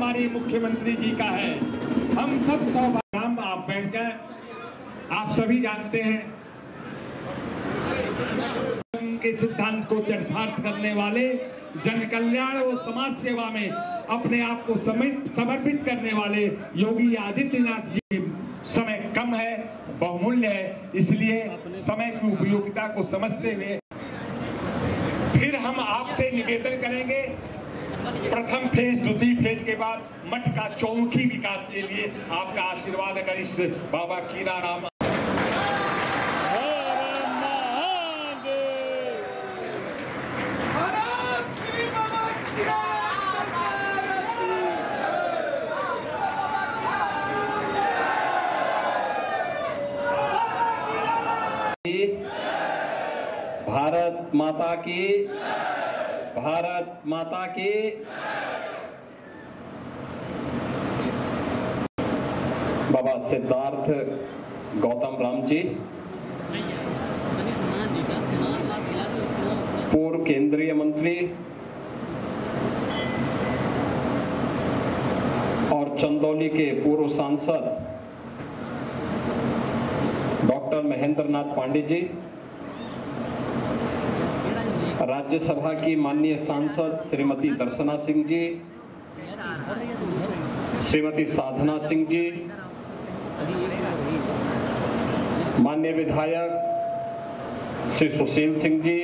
हमारे मुख्यमंत्री जी का है। हम सब सौभाग्य, आप बैठकर आप सभी जानते हैं के सिद्धांत को चरितार्थ करने वाले, जन कल्याण और समाज सेवा में अपने आप को समर्पित करने वाले योगी आदित्यनाथ जी। समय कम है, बहुमूल्य है, इसलिए समय की उपयोगिता को समझते हुए फिर हम आपसे निवेदन करेंगे, प्रथम फेज, द्वितीय फेज के बाद मठ का चौमुखी विकास के लिए आपका आशीर्वाद अगर इस बाबा कीनाराम भारत माता की, भारत माता की। बाबा सिद्धार्थ गौतम राम जी, पूर्व केंद्रीय मंत्री और चंदौली के पूर्व सांसद डॉक्टर महेंद्र नाथ पांडे जी, राज्यसभा की माननीय सांसद श्रीमती दर्शना सिंह जी, श्रीमती साधना सिंह जी, माननीय विधायक श्री सुशील सिंह जी,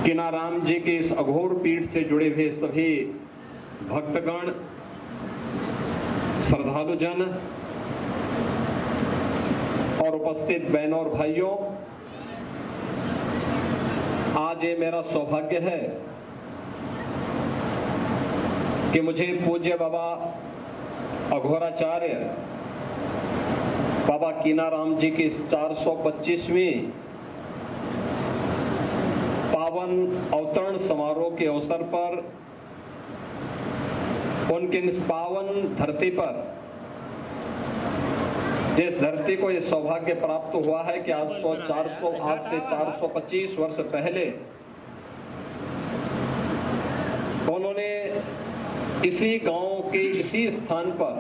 कीनाराम जी के इस अघोर पीठ से जुड़े हुए सभी भक्तगण, श्रद्धालुजन और उपस्थित बहनों और भाइयों, आज ये मेरा सौभाग्य है कि मुझे पूज्य बाबा अघोराचार्य बाबा कीनाराम जी की 425वीं पावन अवतरण समारोह के अवसर पर उनके इस पावन धरती पर, जिस धरती को यह सौभाग्य प्राप्त हुआ है कि आज से 425 वर्ष पहले उन्होंने इसी गांव के इसी स्थान पर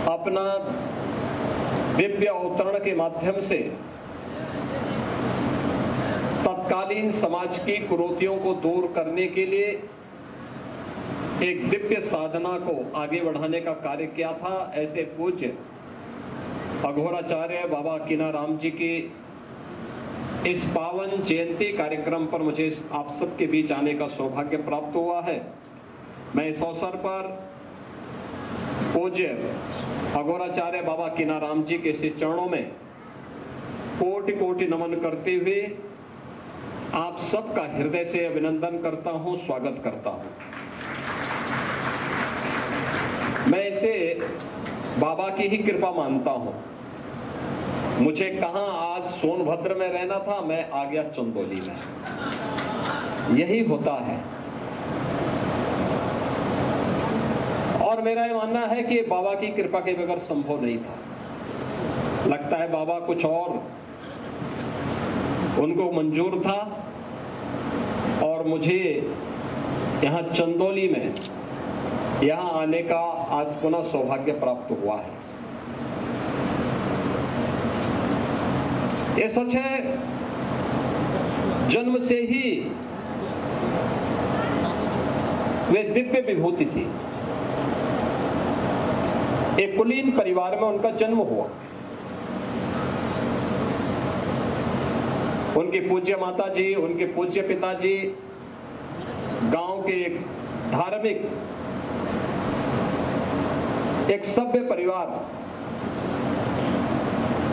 अपना दिव्य अवतरण के माध्यम से तत्कालीन समाज की कुरीतियों को दूर करने के लिए एक दिव्य साधना को आगे बढ़ाने का कार्य किया था। ऐसे पूज्य अघोराचार्य बाबा कीनाराम जी की इस पावन जयंती कार्यक्रम पर मुझे आप सबके बीच आने का सौभाग्य प्राप्त हुआ है। मैं इस अवसर पर पूज्य अघोराचार्य बाबा कीनाराम जी के श्री चरणों में कोटि कोटि नमन करते हुए आप सबका हृदय से अभिनंदन करता हूं, स्वागत करता हूं। मैं इसे बाबा की ही कृपा मानता हूं। मुझे कहां आज सोनभद्र में रहना था, मैं आ गया चंदौली में। यही होता है। और मेरा ये मानना है कि बाबा की कृपा के बगैर संभव नहीं था। लगता है बाबा कुछ और उनको मंजूर था और मुझे यहां चंदौली में यहां आने का आज पुनः सौभाग्य प्राप्त हुआ है। ये सच है, जन्म से ही वे दिव्य विभूति थी। एक कुलीन परिवार में उनका जन्म हुआ। उनकी पूज्य माता जी, उनके पूज्य पिताजी गांव के एक धार्मिक, एक सभ्य परिवार,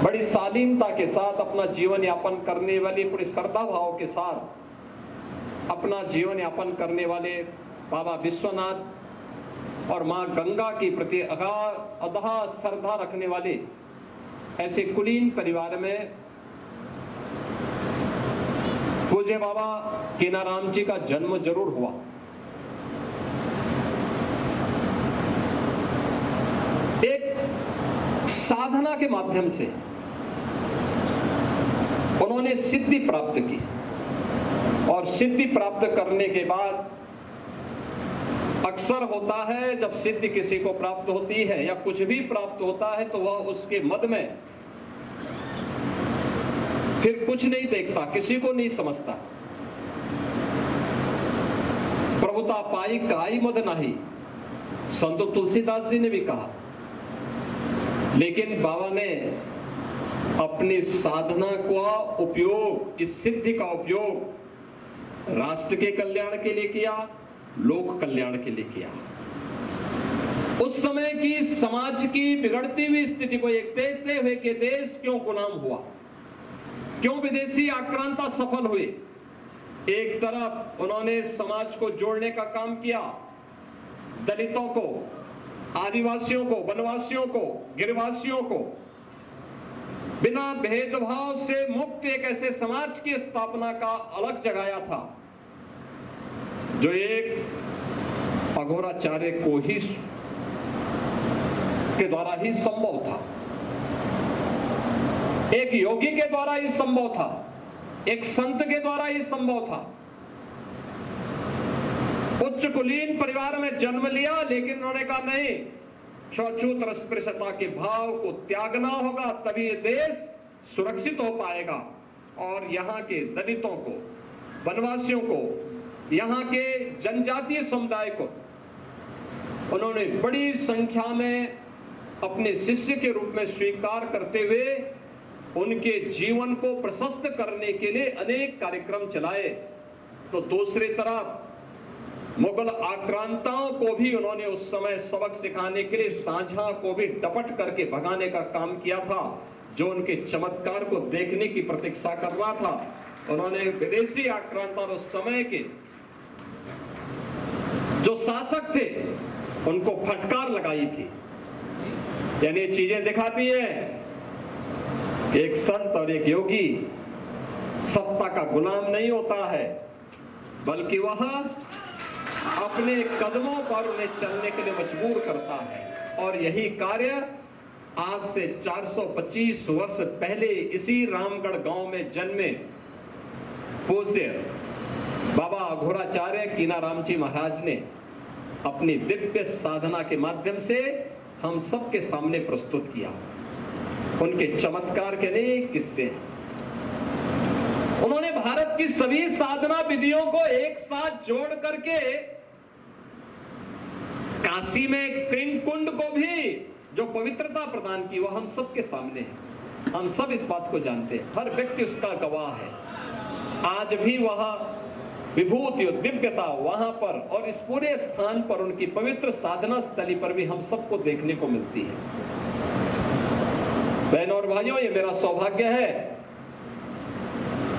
बड़ी शालीनता के साथ अपना जीवन यापन करने वाले, पूरी श्रद्धा भाव के साथ अपना जीवन यापन करने वाले बाबा विश्वनाथ और मां गंगा के प्रति अगाध श्रद्धा रखने वाले ऐसे कुलीन परिवार में पूज्य बाबा कीनाराम जी का जन्म जरूर हुआ। एक साधना के माध्यम से उन्होंने सिद्धि प्राप्त की और सिद्धि प्राप्त करने के बाद अक्सर होता है जब सिद्धि किसी को प्राप्त होती है या कुछ भी प्राप्त होता है तो वह उसके मद में फिर कुछ नहीं देखता, किसी को नहीं समझता। प्रभुता पाई काई मद नाही, संत तुलसीदास जी ने भी कहा। लेकिन बाबा ने अपनी साधना का उपयोग, इस सिद्धि का उपयोग राष्ट्र के कल्याण के लिए किया, लोक कल्याण के लिए किया। उस समय की समाज की बिगड़ती हुई स्थिति को एक देखते हुए कि देश क्यों गुलाम हुआ, क्यों विदेशी आक्रांता सफल हुए। एक तरफ उन्होंने समाज को जोड़ने का काम किया, दलितों को, आदिवासियों को, वनवासियों को, गिरिवासियों को बिना भेदभाव से मुक्त एक ऐसे समाज की स्थापना का अलग जगाया था जो एक अघोराचार्य को ही के द्वारा ही संभव था, एक योगी के द्वारा ही संभव था, एक संत के द्वारा ही संभव था। उच्च कुलीन परिवार में जन्म लिया, लेकिन उन्होंने कहा नहीं, छूत अस्पृश्यता के भाव को त्यागना होगा, तभी ये देश सुरक्षित हो पाएगा। और यहाँ के दलितों को, वनवासियों को, यहाँ के जनजातीय समुदाय को उन्होंने बड़ी संख्या में अपने शिष्य के रूप में स्वीकार करते हुए उनके जीवन को प्रशस्त करने के लिए अनेक कार्यक्रम चलाए। तो दूसरी तरफ मुगल आक्रांताओं को भी उन्होंने उस समय सबक सिखाने के लिए सांझा को भी डपट करके भगाने का काम किया था, जो उनके चमत्कार को देखने की प्रतीक्षा कर रहा था। उन्होंने विदेशी आक्रांता और उस समय के जो शासक थे उनको फटकार लगाई थी। यानी चीजें दिखाती है एक संत और एक योगी सत्ता का गुलाम नहीं होता है, बल्कि वह अपने कदमों पर उन्हें चलने के लिए मजबूर करता है। और यही कार्य आज से 425 वर्ष पहले इसी रामगढ़ गांव में जन्मे पूज्य बाबा अघोराचार्य कीनाराम जी महाराज ने अपनी दिव्य साधना के माध्यम से हम सबके सामने प्रस्तुत किया। उनके चमत्कार के अनेक किस्से हैं। उन्होंने भारत की सभी साधना विधियों को एक साथ जोड़ करके काशी में कृंग कुंड को भी जो पवित्रता प्रदान की, वह हम सबके सामने है। हम सब इस बात को जानते हैं, हर व्यक्ति उसका गवाह है। आज भी वह विभूति और दिव्यता वहां पर और इस पूरे स्थान पर, उनकी पवित्र साधना स्थली पर भी हम सबको देखने को मिलती है। बहनों और भाइयों, ये मेरा सौभाग्य है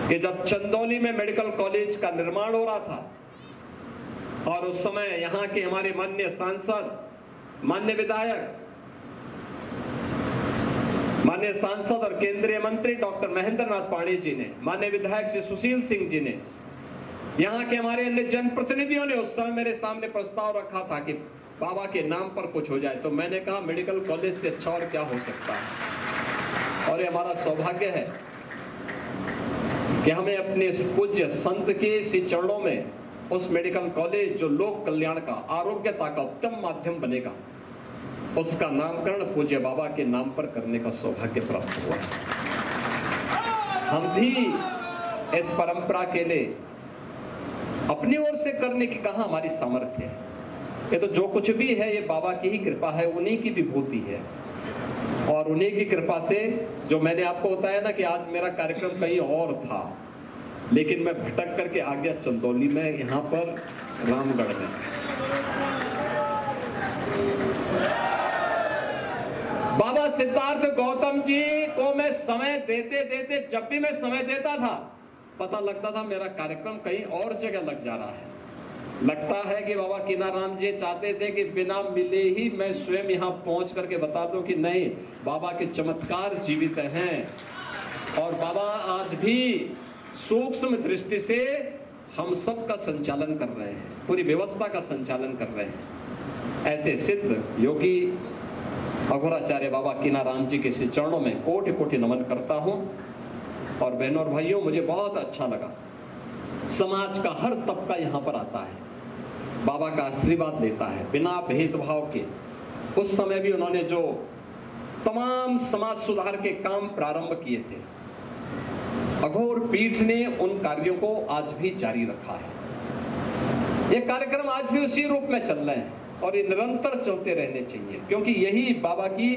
कि जब चंदौली में मेडिकल कॉलेज का निर्माण हो रहा था और उस समय यहाँ के हमारे माननीय सांसद, माननीय विधायक, माननीय सांसद और केंद्रीय मंत्री डॉक्टर महेंद्र नाथ पांडे जी ने, माननीय विधायक श्री सुशील सिंह जी ने, यहाँ के हमारे अन्य जनप्रतिनिधियों ने उस समय मेरे सामने प्रस्ताव रखा था कि बाबा के नाम पर कुछ हो जाए। तो मैंने कहा मेडिकल कॉलेज से अच्छा और क्या हो सकता है। और ये हमारा सौभाग्य है कि हमें अपने पूज्य संत के इसी चरणों में उस मेडिकल कॉलेज जो लोक कल्याण का, आरोग्यता का उत्तम माध्यम बनेगा, उसका नामकरण पूज्य बाबा के नाम पर करने का सौभाग्य प्राप्त हुआ। हम भी इस परंपरा के लिए अपनी ओर से करने की कहा हमारी सामर्थ्य है। ये तो जो कुछ भी है ये बाबा की ही कृपा है, उन्हीं की विभूति है। और उन्हीं की कृपा से, जो मैंने आपको बताया ना कि आज मेरा कार्यक्रम कहीं और था, लेकिन मैं भटक करके आ गया चंदौली में, यहाँ पर रामगढ़ में। बाबा सिद्धार्थ गौतम जी को मैं समय देते देते, जब भी मैं समय देता था, पता लगता था मेरा कार्यक्रम कहीं और जगह लग जा रहा है। लगता है कि बाबा कीनाराम जी चाहते थे कि बिना मिले ही मैं स्वयं यहाँ पहुंच करके बता दूं कि नहीं, बाबा के चमत्कार जीवित हैं। और बाबा आज भी सूक्ष्म दृष्टि से हम सब का संचालन कर रहे हैं, पूरी व्यवस्था का संचालन कर रहे हैं। ऐसे सिद्ध योगी अघोराचार्य बाबा कीनाराम जी के श्री चरणों में कोटि कोटि नमन करता हूं। और बहनों और भाइयों, मुझे बहुत अच्छा लगा, समाज का हर तबका यहाँ पर आता है। बाबा का आशीर्वाद लेता है बिना भेदभाव के। उस समय भी उन्होंने जो तमाम समाज सुधार के काम प्रारंभ किए थे, अघोर पीठ ने उन कार्यों को आज भी जारी रखा है। ये कार्यक्रम आज भी उसी रूप में चल रहे हैं और ये निरंतर चलते रहने चाहिए, क्योंकि यही बाबा की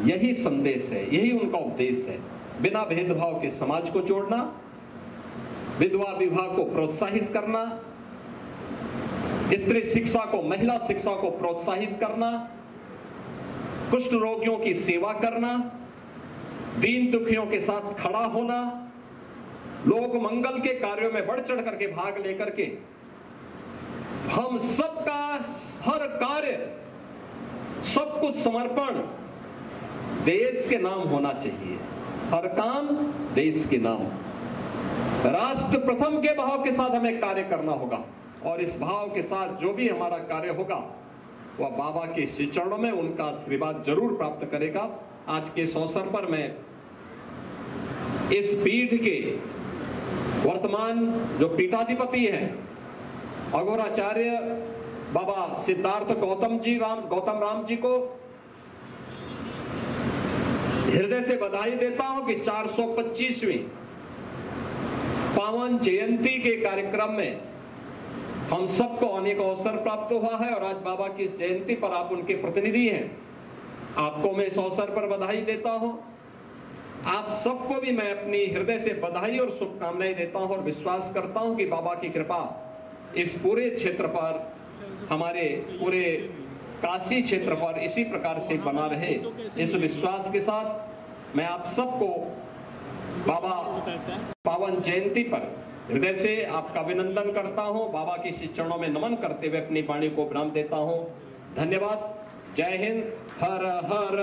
यही संदेश है, यही उनका उपदेश है। बिना भेदभाव के समाज को जोड़ना, विधवा विवाह को प्रोत्साहित करना, स्त्री शिक्षा को, महिला शिक्षा को प्रोत्साहित करना, कुष्ठ रोगियों की सेवा करना, दीन दुखियों के साथ खड़ा होना, लोक मंगल के कार्यों में बढ़ चढ़ करके भाग लेकर के हम सबका हर कार्य, सब कुछ समर्पण देश के नाम होना चाहिए। हर काम देश के नाम, राष्ट्र प्रथम के भाव के साथ हमें कार्य करना होगा और इस भाव के साथ जो भी हमारा कार्य होगा वह बाबा के श्री चरणों में उनका आशीर्वाद जरूर प्राप्त करेगा। आज के इस अवसर पर मैं इस पीठ के वर्तमान जो पीठाधिपति हैं अघोराचार्य बाबा सिद्धार्थ गौतम राम जी को हृदय से बधाई देता हूं कि 425वीं पावन जयंती के कार्यक्रम में हम सबको आने का अवसर प्राप्त हुआ है और आज बाबा की इस जयंती पर आप उनके प्रतिनिधि हैं। आपको मैं इस अवसर पर बधाई देता हूं। आप सबको भी मैं अपनी हृदय से बधाई और शुभकामनाएं देता हूं और विश्वास करता हूं कि बाबा की कृपा इस पूरे क्षेत्र पर, हमारे पूरे काशी क्षेत्र पर इसी प्रकार से बना रहे। इस विश्वास के साथ मैं आप सबको बाबा पावन जयंती पर हृदय से आपका अभिनंदन करता हूं। बाबा के श्री चरणों में नमन करते हुए अपनी वाणी को विराम देता हूं। धन्यवाद। जय हिंद। हर हर